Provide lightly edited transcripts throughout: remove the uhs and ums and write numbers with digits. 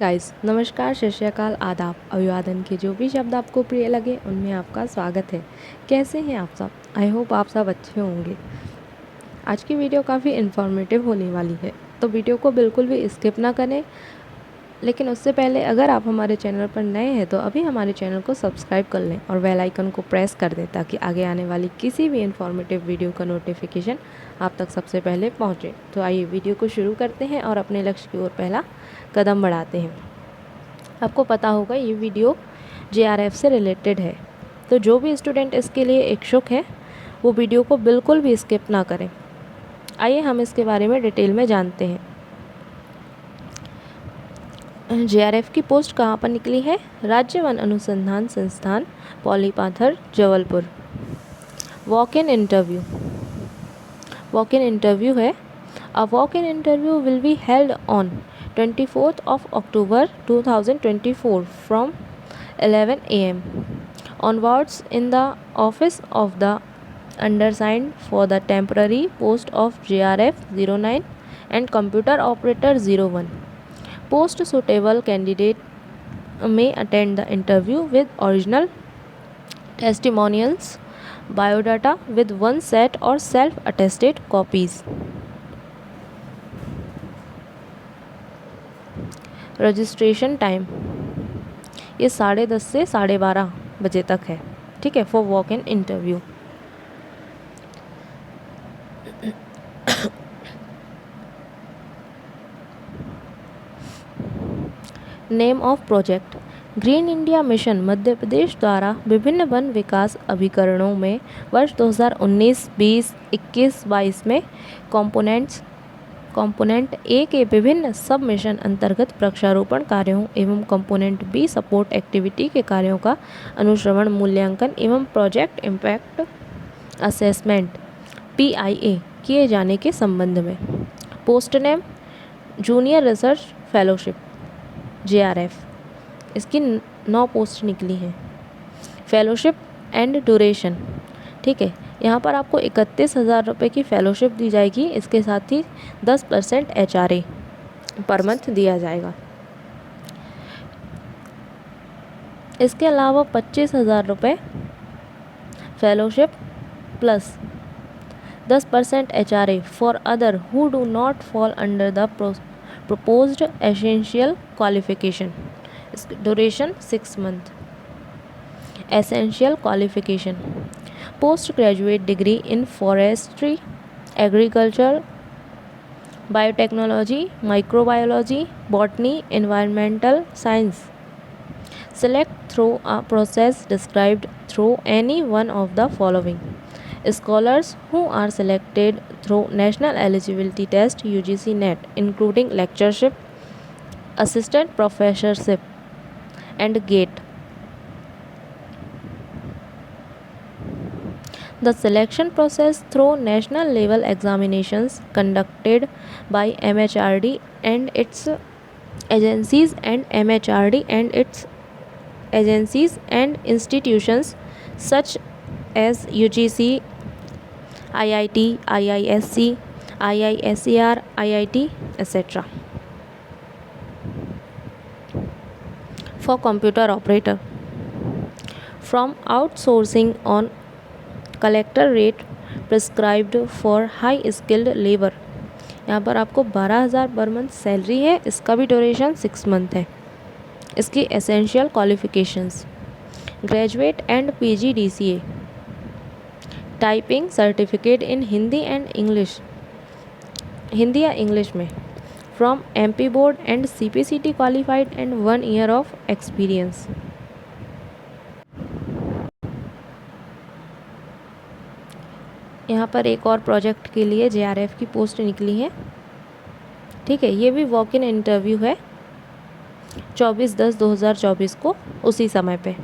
Guys, नमस्कार, सत श्री अकाल, आदाब, अभिवादन के जो भी शब्द आपको प्रिय लगे उनमें आपका स्वागत है। कैसे हैं आप सब? आई होप आप सब अच्छे होंगे। आज की वीडियो काफ़ी इन्फॉर्मेटिव होने वाली है, तो वीडियो को बिल्कुल भी स्किप ना करें। लेकिन उससे पहले अगर आप हमारे चैनल पर नए हैं तो अभी हमारे चैनल को सब्सक्राइब कर लें और बेल आइकन को प्रेस कर दें ताकि आगे आने वाली किसी भी इन्फॉर्मेटिव वीडियो का नोटिफिकेशन आप तक सबसे पहले पहुंचे। तो आइए वीडियो को शुरू करते हैं और अपने लक्ष्य की ओर पहला कदम बढ़ाते हैं। आपको पता होगा ये वीडियो जेआरएफ से रिलेटेड है, तो जो भी स्टूडेंट इसके लिए इच्छुक हैं वो वीडियो को बिल्कुल भी स्किप ना करें। आइए हम इसके बारे में डिटेल में जानते हैं। जेआरएफ की पोस्ट कहाँ पर निकली है? राज्य वन अनुसंधान संस्थान, पॉलीपाथर, जबलपुर। वॉक इन इंटरव्यू है। A walk in interview will be held on 24th of October 2024 from 11 a.m. onwards in the office of the undersigned for the temporary post of JRF 09 and computer operator 01. Post suitable candidate may attend the interview with original testimonials, biodata with one set or self-attested copies. Registration time ये 10:30 से 12:30 बजे तक है, ठीक है, for walk in interview. Name of project: green India mission Madhya Pradesh द्वारा विभिन्न one विकास अभिकरणों में वर्ष 2019, 20, 21, 22 में कंपोनेंट ए के विभिन्न सब मिशन अंतर्गत वृक्षारोपण कार्यों एवं कंपोनेंट बी सपोर्ट एक्टिविटी के कार्यों का अनुश्रवण, मूल्यांकन एवं प्रोजेक्ट इम्पैक्ट असेसमेंट PIA किए जाने के संबंध में। Post name: junior research fellowship JRF। इसकी 9 पोस्ट निकली हैं। फेलोशिप एंड ड्यूरेशन, ठीक है, यहाँ पर आपको 31,000 रुपये की फ़ेलोशिप दी जाएगी। इसके साथ ही 10% HRA पर मंथ दिया जाएगा। इसके अलावा 25,000 रुपये fellowship plus 10% HRA for other who do not fall under the proposed essential qualification. इसकी duration 6 month. Essential qualification: post graduate degree in forestry, agriculture, biotechnology, microbiology, botany, environmental science. Select through a process described through any one of the following. Scholars who are selected through National Eligibility Test UGC NET including lectureship, assistant professorship and GATE. The selection process through national level examinations conducted by MHRD and its agencies and MHRD and its agencies and institutions such as UGC, IIT, IISc, IISER, IIT, etc. For computer operator, from outsourcing on collector rate prescribed for high skilled labour. यहाँ पर आपको 12,000 per month salary है। इसका भी duration 6 month है। इसकी essential qualifications: graduate and PGDCA, typing certificate in Hindi and English, Hindi या English में, from MP board and CPCT qualified and 1 year of experience. यहाँ पर एक और प्रोजेक्ट के लिए JRF की पोस्ट निकली है, ठीक है, ये भी वॉक इन इंटरव्यू है 24/10/2024 को, उसी समय पे।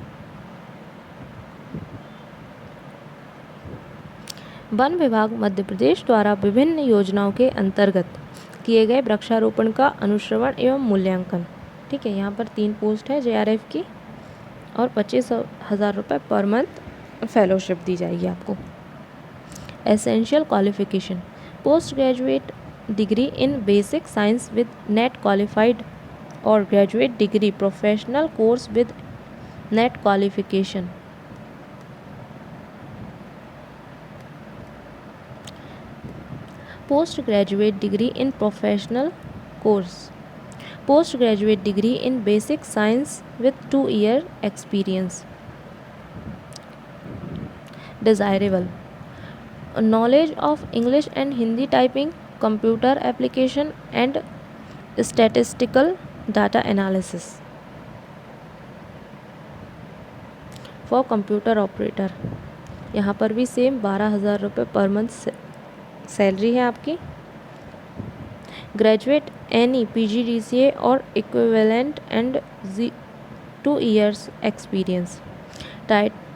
वन विभाग मध्य प्रदेश द्वारा विभिन्न योजनाओं के अंतर्गत किए गए वृक्षारोपण का अनुश्रवण एवं मूल्यांकन, ठीक है, यहाँ पर 3 पोस्ट है JRF की और 25,000 रुपये पर मंथ फेलोशिप दी जाएगी आपको। Essential qualification: post graduate degree in basic science with NET qualified और graduate degree professional course with NET qualification. Post graduate degree in professional course, post graduate degree in basic science with 2 year experience. Desirable knowledge of English and Hindi typing, computer application and statistical data analysis. For computer operator, यहाँ पर भी same 12,000 रुपये per month salary है आपकी। Graduate any PGDCA और equivalent and 2 years experience.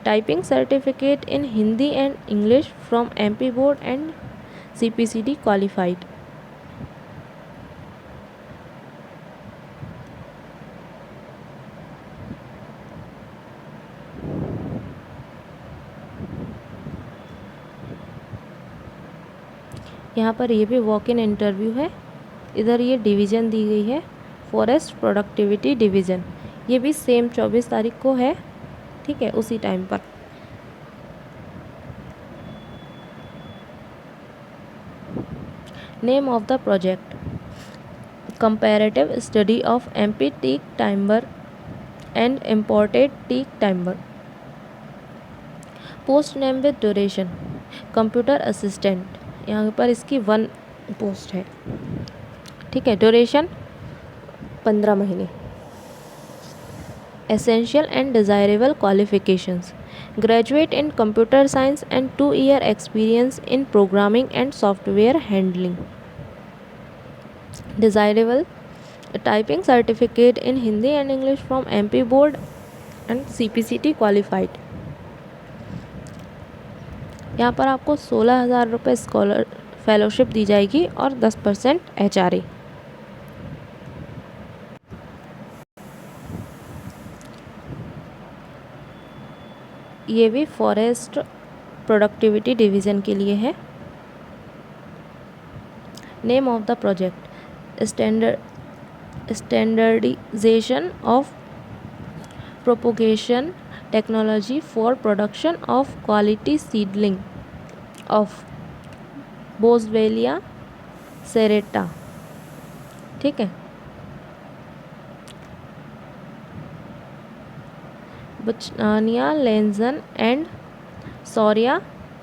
Typing certificate in Hindi and English from MP board and CPCD qualified. यहाँ पर ये भी वॉक इन इंटरव्यू है। इधर ये डिवीज़न दी गई है, फॉरेस्ट प्रोडक्टिविटी डिवीज़न। ये भी सेम 24 तारीख को है, ठीक है, उसी टाइम पर। Name of the project, comparative study of MP teak timber and imported teak timber. Post name with duration, computer assistant. यहाँ पर इसकी 1 पोस्ट है, ठीक है। ड्यूरेशन 15 महीने। Essential and desirable qualifications, graduate in computer science and 2 year experience in programming and software handling. Desirable typing certificate in Hindi and English from MP board and CPCT qualified. यहाँ पर आपको 16,000 रुपये स्कॉलर फेलोशिप दी जाएगी और 10% HRA। ये भी forest productivity division के लिए है। Name of the project, standardization of propagation technology for production of quality seedling of Boswellia serrata, ठीक है। Buchanania lanzan and Shorea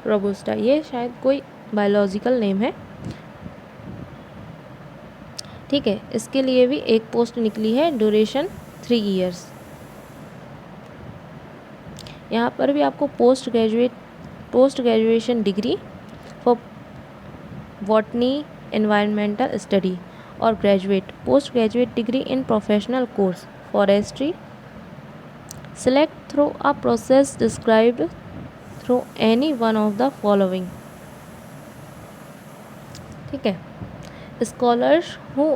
robusta, ये शायद कोई बायोलॉजिकल नेम है, ठीक है। इसके लिए भी एक पोस्ट निकली है, ड्यूरेशन 3 years। यहाँ पर भी आपको post graduation degree for botany environmental study और graduate post graduate degree in professional course forestry. Select through a process described through any one of the following, ठीक है। Scholars who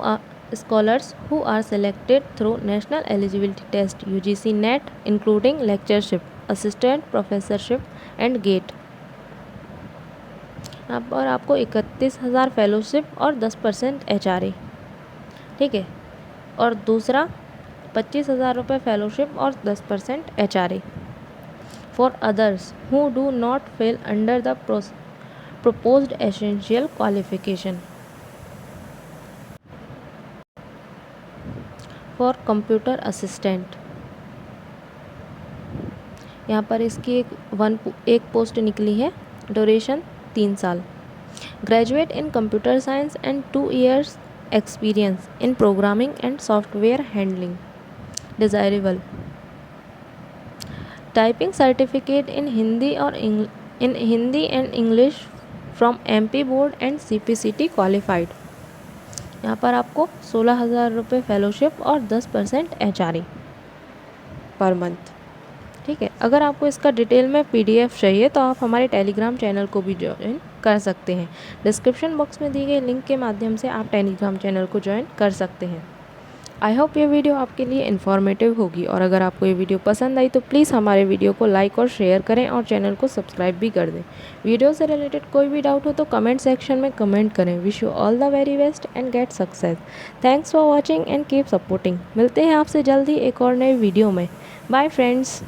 are selected through National Eligibility Test UGC NET including lectureship, assistant professorship and GATE। यहाँ पर आपको 31,000 fellowship और 10% HRA, ठीक है। और दूसरा 25,000 रुपये फेलोशिप और 10% HRA। For others who do not fail under the proposed essential qualification. For computer assistant, यहाँ पर इसकी एक पोस्ट निकली है, ड्यूरेशन 3 साल। Graduate in computer science and 2 years experience in programming and software handling. Desirable typing certificate in Hindi और in Hindi and English from MP board and CPCT qualified. यहाँ पर आपको 16,000 रुपये फेलोशिप और 10% HRA पर मंथ, ठीक है। अगर आपको इसका डिटेल में PDF चाहिए तो आप हमारे टेलीग्राम चैनल को भी ज्वाइन कर सकते हैं। डिस्क्रिप्शन बॉक्स में दी गई लिंक के माध्यम से आप टेलीग्राम चैनल को ज्वाइन कर सकते हैं। आई होप ये वीडियो आपके लिए इन्फॉर्मेटिव होगी और अगर आपको ये वीडियो पसंद आई तो प्लीज़ हमारे वीडियो को लाइक और शेयर करें और चैनल को सब्सक्राइब भी कर दें। वीडियो से रिलेटेड कोई भी डाउट हो तो कमेंट सेक्शन में कमेंट करें। Wish you all the very best and get success. Thanks for watching and keep supporting. मिलते हैं आपसे जल्दी एक और नए वीडियो में। Bye friends.